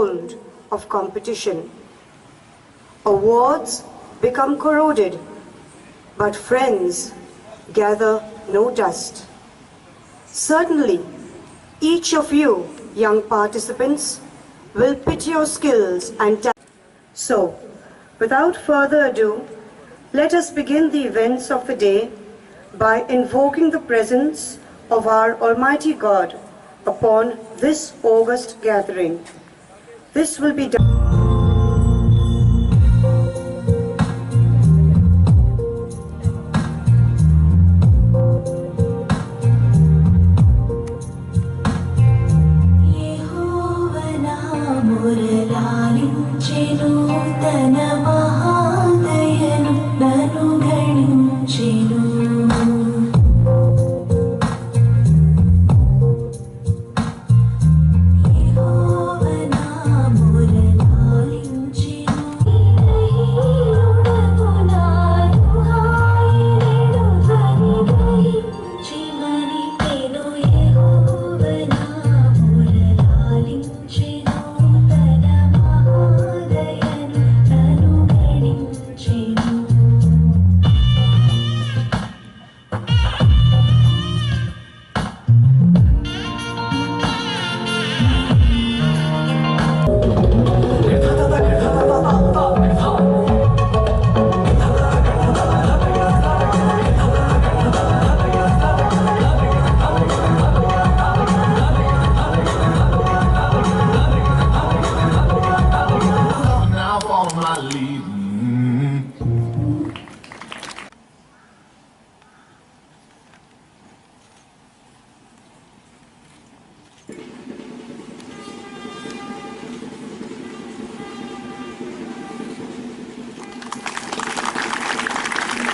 mold of competition. Awards become corroded, but friends gather no dust. Certainly, each of you, young participants, will pit your skills and talents. So, without further ado, let us begin the events of the day by invoking the presence of our Almighty God upon this august gathering. This will be done.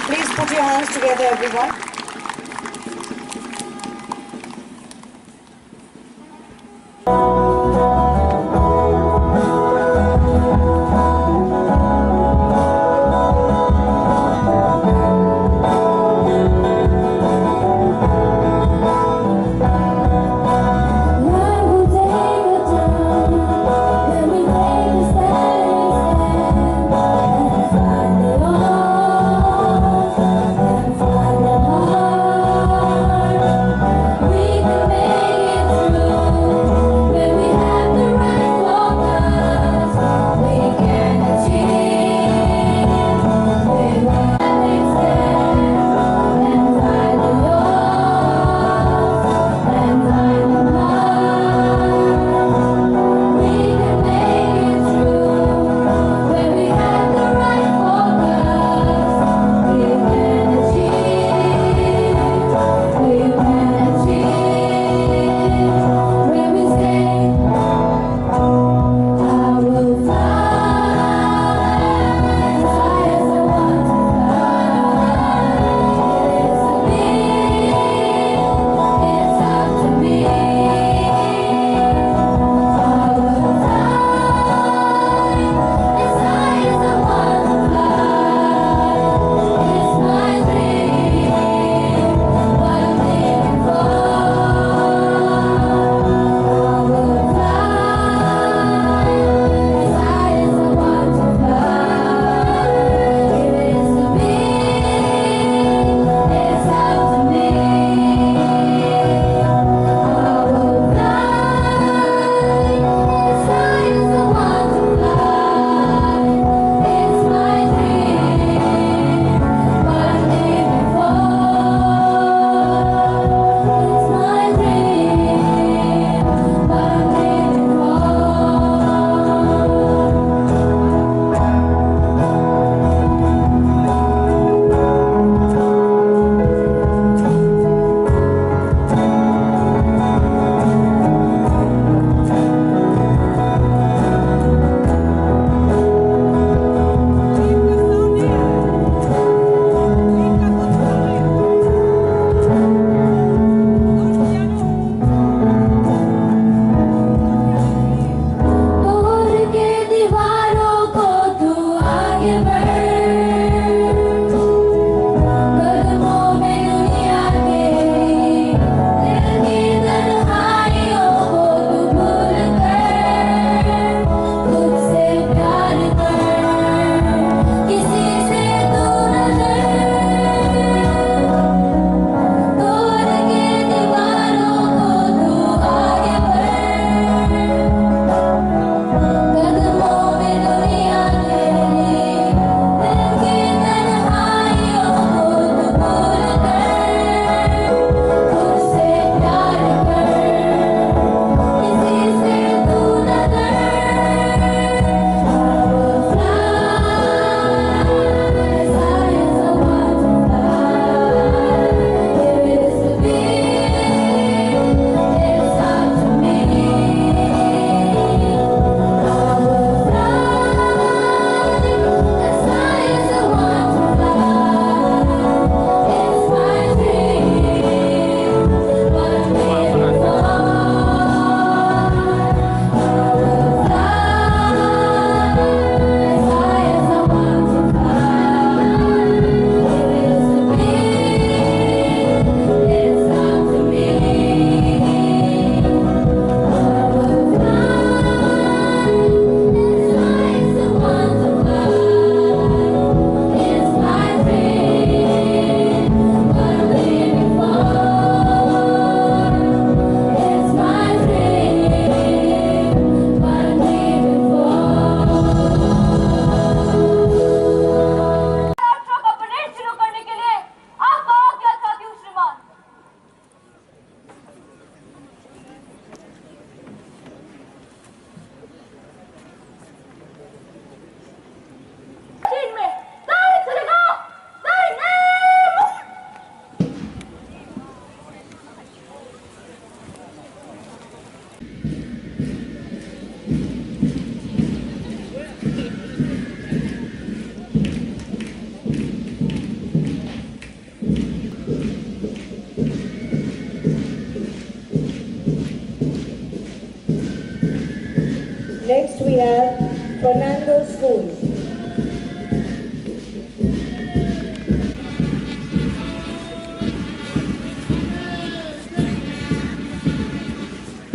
Please put your hands together, everyone. Find it all.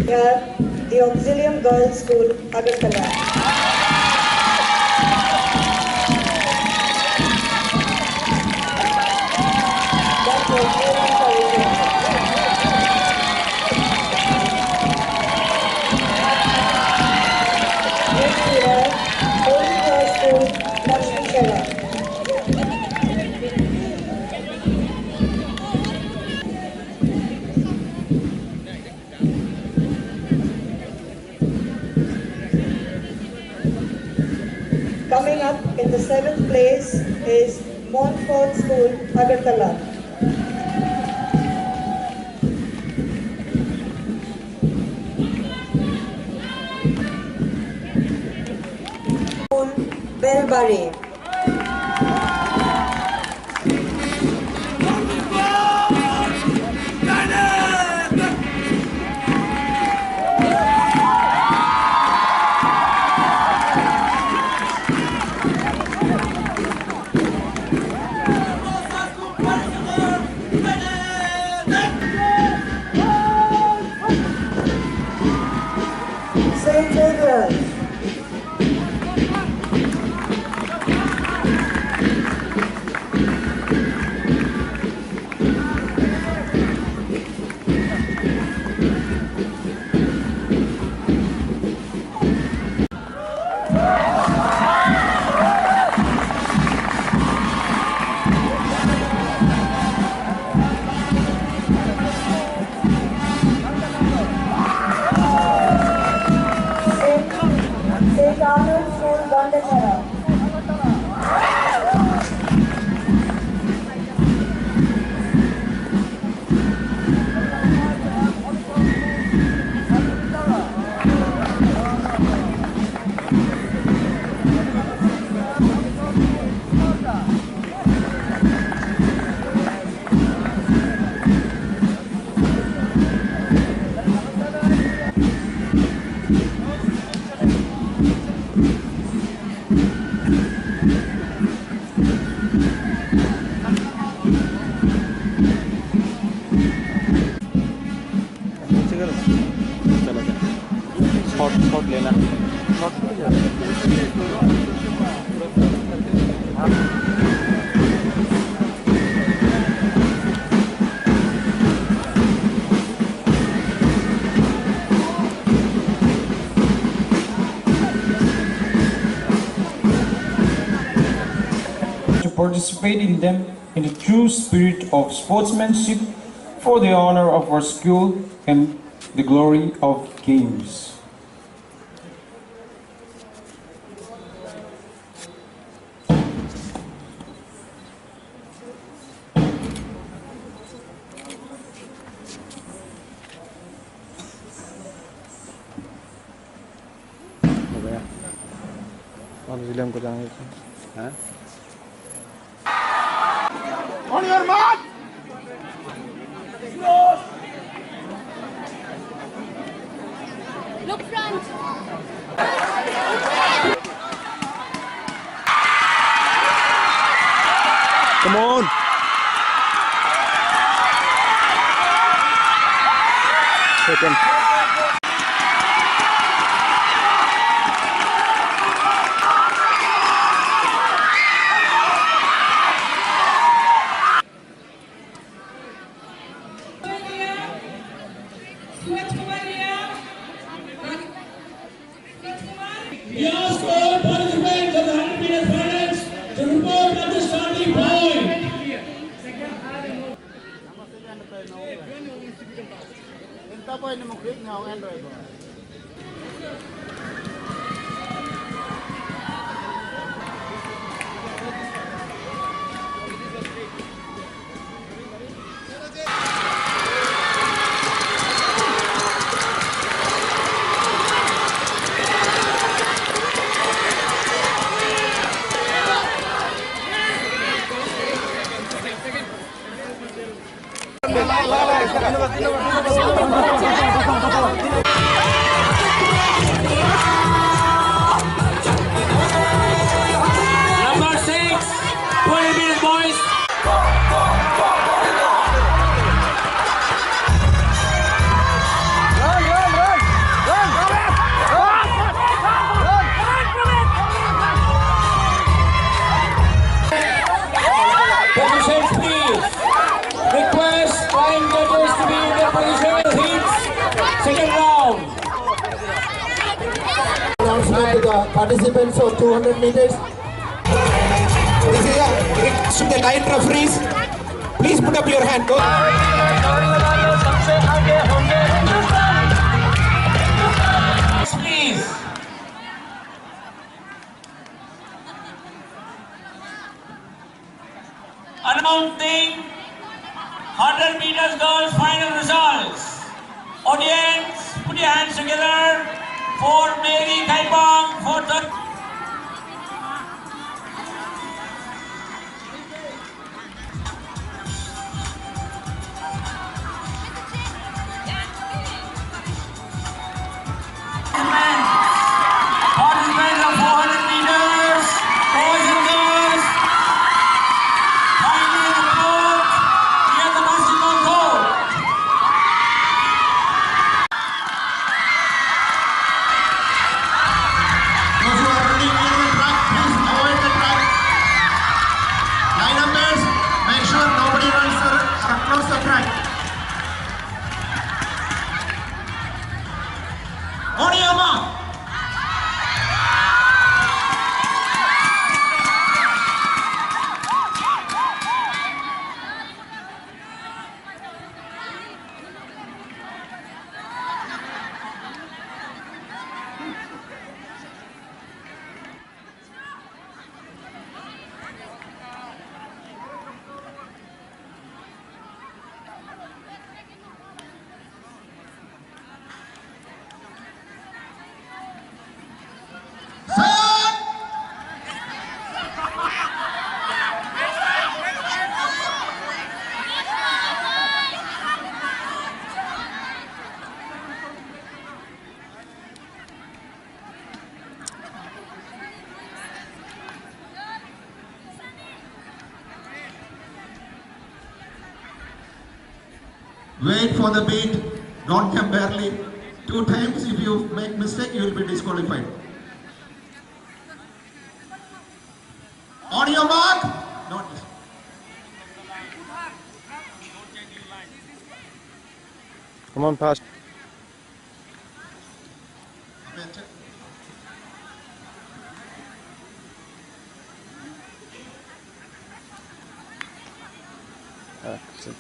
We have the Auxilium Girls School, Agartala. That was very encouraging. Next we have Holy Cross School, Lakshmi. Coming up in the 7th place is Montfort School, Agartala. School, Belbari. St. Xavier's. St. Arnold School, Bandachara. Shot लेना to participate in them in the true spirit of sportsmanship for the honor of our school and the glory of games. ऑक्सिलियम को जाएंगे हैं On your mark! Look front! Come on! Second. Your score participants of the 100 meter finals to report at the starting point. Number 6, 20 minutes, boys. Run! participants of 200 meters. This is to the line referees. Please put up your hand. Go. Please. Announcing 100 meters girls final results. Audience, put your hands together for Mary Kaipang for the participants of 400 meters, boys and girls. Kindly report near the basketball court. Those who are running near the track, please avoid the track. Line umpires, make sure nobody runs across the track. On your mark. Wait for the beat, don't jump barely. 2 times, if you make mistake, you will be disqualified. On your mark, don't miss. Come on, fast. That's it.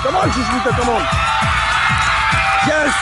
Come on, Sushmita, come on. Yes.